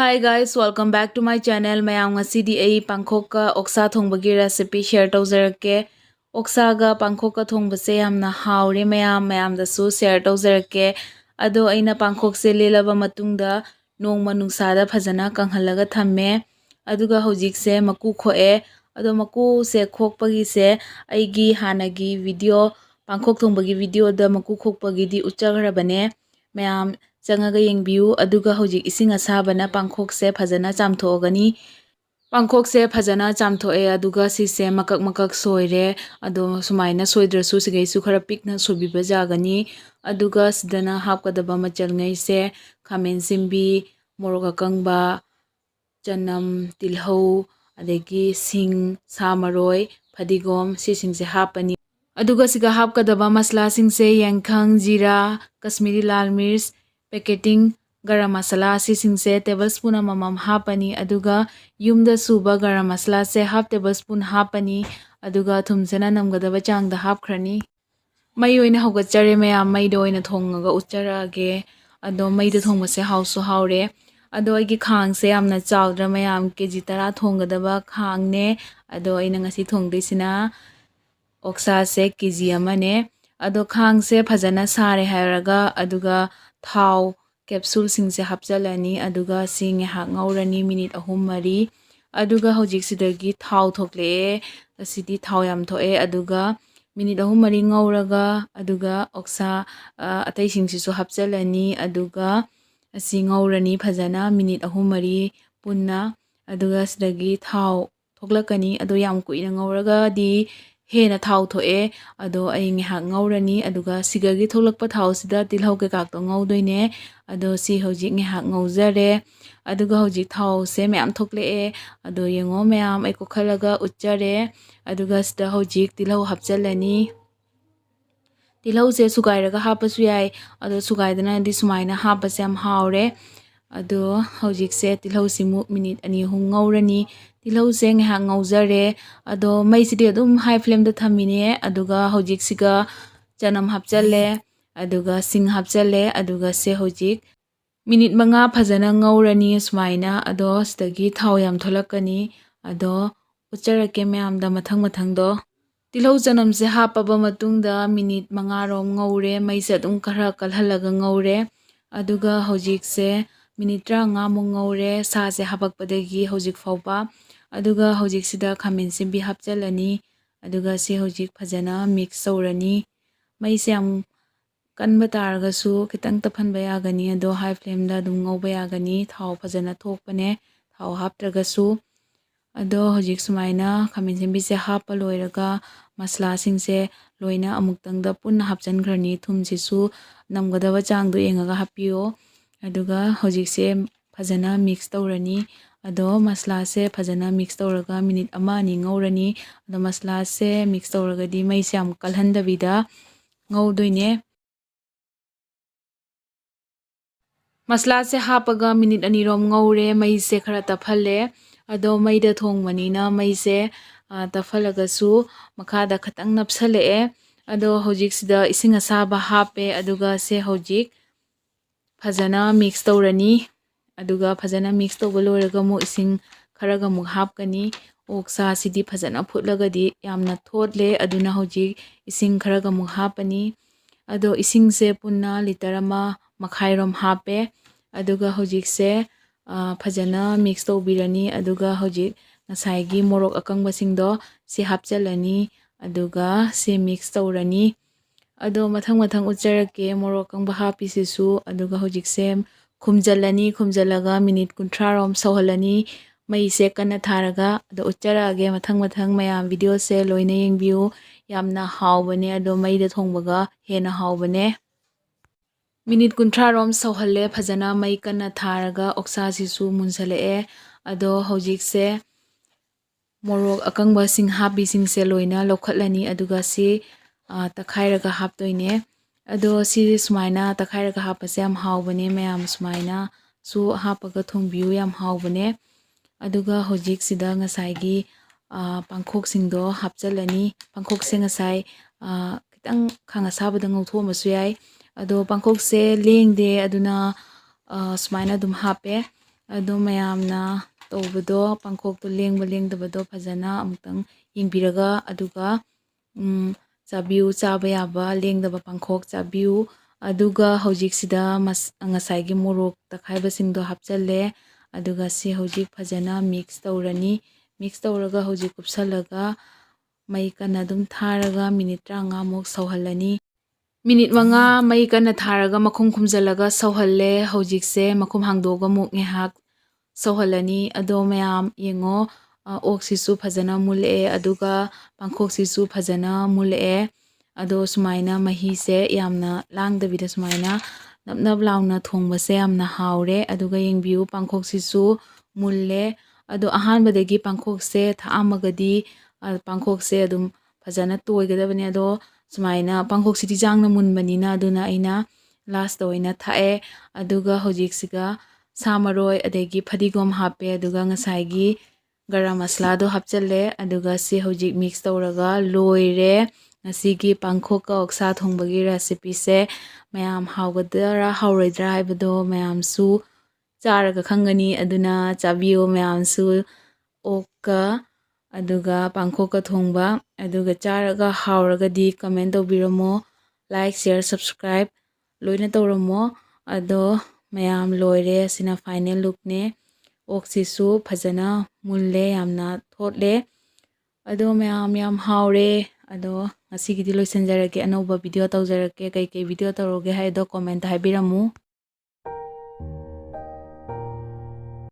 Hi guys, welcome back to my channel. mayam ngasidi ai pangkhoka oksa thongbagi recipe share tawjarake. Oksa ga pangkhoka thongbase yamna hawre mayam da su share tawjarake. Ado aina pangkhok se lelaba matungda nongma nungsada phajana kanghalaga thamme. Aduga hojik se maku khoe. Ado maku se khokpagi se aigi hanagi video pangkhok thongbagi video da maku khokpagi di uchagrabane. mayam changaga yengbiu aduga hojik ising asabana pangkhokse phajana chamthogani pangkhokse phajana chamthoe aduga sise makak soire ado sumaina soidrasu sigaisu khara pikna sobiba jagani aduga sidana hapkadaba machal ngai se khamen simbi morok akangba chanam tilhau adegi sing samaroi phadigom sisingse hapani aduga siga hapkadaba masla singse yangkhang jira kashmiri lal mirch packaging garam masala sisingse tablespoon amamam hapani aduga yumda suba garam masala se half tablespoon hapani aduga thumsena namgadaba changda hapkhrani mai oina hogachare mayam maida oina thongaga ucharage ado maida thongmase hausu haure ado agi khang se amna chawdra mayam kg 10 thongadaba khangne ado aina ngasi thongdeisina oksa se kg amane ado khang se phajana sare hairaga aduga thau capsule singse hapjalani aduga sing ha ngaurani minute ahum mari aduga hojik sidagi thau thokle asidi thau yam thoe aduga minute ahum mari ngauraga aduga oksa atai singsisu hapjalani aduga asi ngaurani phajana minute ahum mari punna aduga sidagi thau thoklakani ado yam kuina ngauraga di hena thau thoe ado ai ngihak ngaurani aduga sigagi tholakpa thau sida tilhau ke kak to ngaudoine ado si hojik ngihak ngaujare aduga hojik thau se mayam thokle ado yengo mayam ai kokhalaga uchare aduga sida hojik tilhau hapjalani tilhau se sugairaga hapasu yai ado sugaidana di sumaina hapase am haure ado hojik se tilhau simu minute ani hum ngaurani tilhau se ngha ngaujare ado mai sidi adum high flame da thamine aduga hojik siga chanam hapjalle aduga sing hapjalle aduga se hojik minute manga phajana ngaurani sumaina ado sidagi thau yam tholakani ado ucharake mayam da mathang do tilhau chanam se hapaba matungda minute manga rom ngaure mai se adum khara kalhalaga ngaure aduga hojik se minute 35 mo ngaure sa se hapakpadagi hojik fawba aduga hojik sida khamen simbi hapjalani aduga se hojik phajana mix saurani mai se am kanba taragasu kitang taphanba yagani ado high flame da dum ngauba yagani thau phajana thokpane thau haptragasu ado hojik sumaina khamen simbi se hapa loiraga masla singse loina amuktangda punna hapjangrani thumsisu namgadaba changdo yengaga hapiyo aduga hojik se phajana mix taurani ado masla se phajana mix tauraga minute ama ni ngaurani ado masla se mix tauraga di mai se am kalhandabida ngaudoine masla se hapaga minute ani rom ngaure mai se khara tafhalle ado maida thongmanina mai se tafhalagasu makhada khatang napsale ado hojik sida ising asaba hape aduga se hojik phajana mix taurani aduga phajana mix tawba loiraga mu ising kharaga mu hapkani oksa sidi phajana phutlagadi yamna thotle aduna hojik ising kharaga mu hapani ado ising se punna liter ama makhai rom hape aduga hojik se phajana mix tawbirani aduga hojik ngasai gi morok akangba singdo si hapjalani aduga se mix tawrani ado mathang ucharake morok akangba hapi sisu aduga hojik se khumjalani khumjalaga minute 30 rom sawhalani mai se kana tharaga ado ucharage mathang mayam video se loina yengbiu yamna hawbane ado maida thongbaga hena hawbane minute 30 rom sawhalle phajana mai kana tharaga oksa sisu munsale ado hojik se morok akangba sing hapi sing se loina lokhatlani aduga si takhairaga haptoine ado si sumaina takhairaga hapase am hawbane mayam sumaina su hapaga thongbiu yam hawbane aduga hojik sida ngasai gi pangkhok singdo hapjalani pangkhok se ngasai kitang khanga sabada ngauthom masu yai ado pangkhok se lengde aduna sumaina dum hape ꯑꯗꯣ ꯃꯌꯥꯝꯅ ꯇꯧꯕꯗꯣ ꯄꯥꯡꯈꯣꯛꯇꯣ ꯂꯦꯡꯕ ꯂꯦꯡꯗꯕꯗꯣ ꯐꯖꯅ ꯑꯃꯨꯛꯇꯪ ꯌꯦꯡꯕꯤꯔꯒ ꯑꯗꯨꯒ ꯆꯥꯕꯤꯌꯨ, ꯆꯥꯕ ꯌꯥꯕ ꯂꯦꯡꯗꯕ ꯄꯥꯡꯈꯣꯛ ꯆꯥꯕꯤꯌꯨ꯫ ꯑꯗꯨꯒ ꯍꯧꯖꯤꯛꯁꯤꯗ ꯉꯁꯥꯏꯒꯤ ꯃꯣꯔꯣꯛ ꯇꯛꯈꯥꯏꯕꯁꯤꯡꯗꯣ ꯍꯥꯞꯆꯜꯂꯦ ꯑꯗꯨꯒ ꯁꯤ ꯍꯧꯖꯤꯛ ꯐꯖꯅ ꯃꯤꯛꯁ ꯇꯧꯔꯅꯤ꯫ ꯃꯤꯛꯁ ꯇꯧꯔꯒ ꯍꯧꯖꯤꯛ ꯀꯨꯞꯁꯜꯂꯒ ꯃꯩ ꯀꯟꯅ ꯑꯗꯨꯝ ꯊꯥꯔꯒ ꯃꯤꯅꯤꯠ 35ꯃꯨꯛ ꯁꯧꯍꯜꯂꯅꯤ꯫ ꯃꯤꯅꯤꯠ 5 ꯃꯩ ꯀꯟꯅ ꯊꯥꯔꯒ ꯃꯈꯨꯝ ꯈꯨꯝꯖꯤꯜꯂꯒ ꯁꯧꯍꯜꯂꯦ꯫ ꯍꯧꯖꯤꯛꯁꯦ ꯃꯈꯨꯝ ꯍꯥꯡꯗꯣꯛꯑꯒ ꯑꯃꯨꯛ ꯉꯥꯏꯍꯥꯛ ꯁꯧꯍꯜꯂꯅꯤ꯫ ꯑꯗꯣ ꯃꯌꯥꯝ ꯌꯦꯡꯉꯣ, ꯑꯣꯛꯁꯤꯁꯨ ꯐꯖꯅ ꯃꯨꯜꯂꯛꯑꯦ ꯑꯗꯨꯒ ꯄꯥꯡꯈꯣꯛꯁꯤꯁꯨ ꯐꯖꯅ ꯃꯨꯜꯂꯛꯑꯦ꯫ ꯑꯗꯣ ꯁꯨꯃꯥꯏꯅ ꯃꯍꯤꯁꯦ ꯌꯥꯝꯅ ꯂꯥꯡꯗꯕꯤꯗ ꯁꯨꯃꯥꯏꯅ ꯅꯞ ꯅꯞ ꯂꯥꯎꯅ ꯊꯣꯡꯕꯁꯦ ꯌꯥꯝꯅ ꯍꯥꯎꯔꯦ꯫ ꯑꯗꯨꯒ ꯌꯦꯡꯕꯤꯌꯨ, ꯄꯥꯡꯈꯣꯛꯁꯤꯁꯨ ꯃꯨꯜꯂꯦ꯫ ꯑꯗꯣ ꯑꯍꯥꯟꯕꯗꯒꯤ ꯄꯥꯡꯈꯣꯛꯁꯦ ꯊꯥꯛꯑꯝꯃꯒꯗꯤ ꯄꯥꯡꯈꯣꯛꯁꯦ ꯑꯗꯨꯝ ꯐꯖꯅ ꯇꯣꯏꯒꯗꯕꯅꯦ꯫ ꯑꯗꯣ ꯁꯨꯃꯥꯏꯅ ꯄꯥꯡꯈꯣꯛꯁꯤꯗꯤ ꯌꯥꯡꯅ ꯃꯨꯟꯕꯅꯤꯅ ꯑꯗꯨꯅ ꯑꯩꯅ ꯂꯥꯁꯇ ꯑꯣꯏꯅ ꯊꯥꯛꯑꯦ꯫ ꯑꯗꯨꯒ ꯍꯧꯖꯤꯛꯁꯤꯒ ꯁꯥ ꯃꯔꯣꯏ ꯑꯗꯒꯤ ꯐꯗꯤꯒꯣꯝ ꯍꯥꯞꯄꯦ ꯑꯗꯨꯒ ꯉꯁꯥꯏꯒꯤ ꯒꯔꯝ ꯃꯁꯂꯥꯗꯣ ꯍꯥꯞꯆꯜꯂꯦ ꯑꯗꯨꯒ ꯁꯤ ꯍꯧꯖꯤꯛ ꯃꯤꯛꯁ ꯇꯧꯔꯒ ꯂꯣꯏꯔꯦ꯫ ꯉꯁꯤꯒꯤ ꯄꯥꯡꯈꯣꯛꯀ ꯑꯣꯛꯁꯥ ꯊꯣꯡꯕꯒꯤ ꯔꯦꯁꯤꯄꯤꯁꯦ ꯃꯌꯥꯝ ꯍꯥꯎꯒꯗ꯭ꯔꯥ ꯍꯥꯎꯔꯣꯏꯗ꯭ꯔꯥ ꯍꯥꯏꯕꯗꯣ ꯃꯌꯥꯝꯁꯨ ꯆꯥꯔꯒ ꯈꯪꯒꯅꯤ꯫ ꯑꯗꯨꯅ ꯆꯥꯕꯤꯌꯨ ꯃꯌꯥꯝꯁꯨ ꯑꯣꯛꯀ ꯑꯗꯨꯒ ꯄꯥꯡꯈꯣꯛꯀ ꯊꯣꯡꯕ꯫ ꯑꯗꯨꯒ ꯆꯥꯔꯒ ꯍꯥꯎꯔꯒꯗꯤ ꯀꯃꯦꯟ ꯇꯧꯕꯤꯔꯝꯃꯣ, ꯂꯥꯏꯛ, ꯁꯤꯌꯔ, ꯁꯕꯁꯀ꯭ꯔꯥꯏꯕ ꯂꯣꯏꯅ ꯇꯧꯔꯝꯃꯣ꯫ ꯑꯗꯣ ꯃꯌꯥꯝ ꯂꯣꯏꯔꯦ, ꯑꯁꯤꯅ ꯐꯥꯏꯅꯦꯜ ꯂꯨꯛꯅꯦ꯫ ꯑꯣꯛꯁꯤꯁꯨ ꯐꯖꯅ ꯃꯨꯜꯂꯦ, ꯌꯥꯝꯅ ꯊꯣꯠꯂꯦ꯫ ꯑꯗꯣ ꯃꯌꯥꯝ ꯌꯥꯝ ꯍꯥꯎꯔꯦ꯫ ꯑꯗꯣ ꯉꯁꯤꯒꯤꯗꯤ ꯂꯣꯏꯁꯤꯟꯖꯔꯒꯦ, ꯑꯅꯧꯕ ꯚꯤꯗꯤꯑꯣ ꯇꯧꯖꯔꯛꯀꯦ꯫ ꯀꯩꯀꯩ ꯚꯤꯗꯤꯑꯣ ꯇꯧꯔꯛꯎꯒꯦ ꯍꯥꯏꯗꯣ ꯀꯣꯃꯦꯟꯇ ꯍꯥꯏꯕꯤꯔꯝꯃꯨ꯫